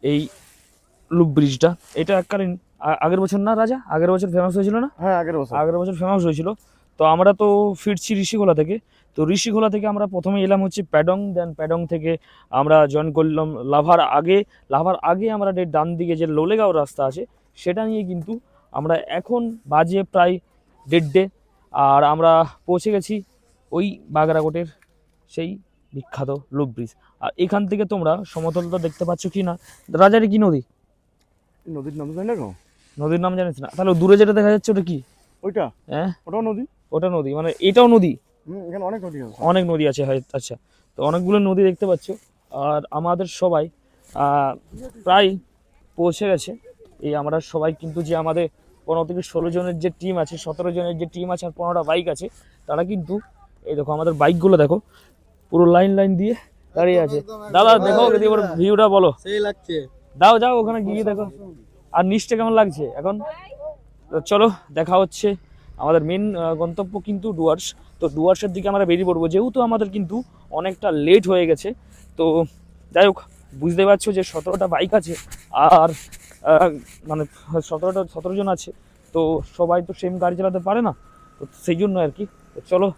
এই লুপ ব্রিজটা। এটা এককালীন আগের বছর না রাজা, আগের বছর ফেমাস হয়েছিল না? হ্যাঁ, আগের বছর ফেমাস হয়েছিল। তো আমরা তো ফিরছি ঋষিখোলা থেকে। তো ঋষিখোলা থেকে আমরা প্রথমে এলাম হচ্ছে প্যাডং, দেন প্যাডং থেকে আমরা জয়েন করলাম লাভার আগে আমরা ডান দিকে যে লোলেগাঁও রাস্তা আছে সেটা নিয়ে কিন্তু আমরা এখন বাজে প্রায় 1:30, আর আমরা পৌঁছে গেছি ওই বাগরাকোটের সেই বিখ্যাত লুপ ব্রিজ। আর এখান থেকে তোমরা সমতলটা দেখতে পাচ্ছ কি না, রাজারে কি নদী? নদীর নাম জানি না গো। নদীর নাম জানিস না? তাহলে দূরে যেটা দেখা যাচ্ছে ওটা কি? ওইটা, হ্যাঁ, ওটাও নদী। ওটা নদী মানে এটাও নদী? এখানে অনেক নদী আছে। অনেক নদী আছে, হয় আচ্ছা। তো অনেকগুলো নদী দেখতে পাচ্ছ। আর আমাদের সবাই প্রায় পৌঁছে গেছে। এই আমরা সবাই কিন্তু যে আমাদের 15 থেকে 16 জনের যে টিম আছে, 17 জনের যে টিম আছে, আর 15টা বাইক আছে, তারা কিন্তু এই দেখো আমাদের বাইকগুলো দেখো পুরো লাইন লাইন দিয়ে দাঁড়িয়ে আছে। দাদা দেখো এবার ভিউটা বলো। সেই লাগছে। যাও যাও ওখানে গিয়ে দেখো। আর নিচটা কেমন লাগছে এখন? তো চলো দেখা হচ্ছে। আমাদের মেন গন্তব্য কিন্তু ডুয়ার্স। তো ডুয়ার্সের দিকে আমরা বেরিয়ে পড়বো, যেহেতু আমাদের কিন্তু অনেকটা লেট হয়ে গেছে। তো যাই হোক, বুঝতে পারছো যে 17টা বাইক আছে, আর মানে 17 জন আছে। তো সবাই তো সেম গাড়ি চালাতে পারে না, তো সেই জন্য আর কি। তো চলো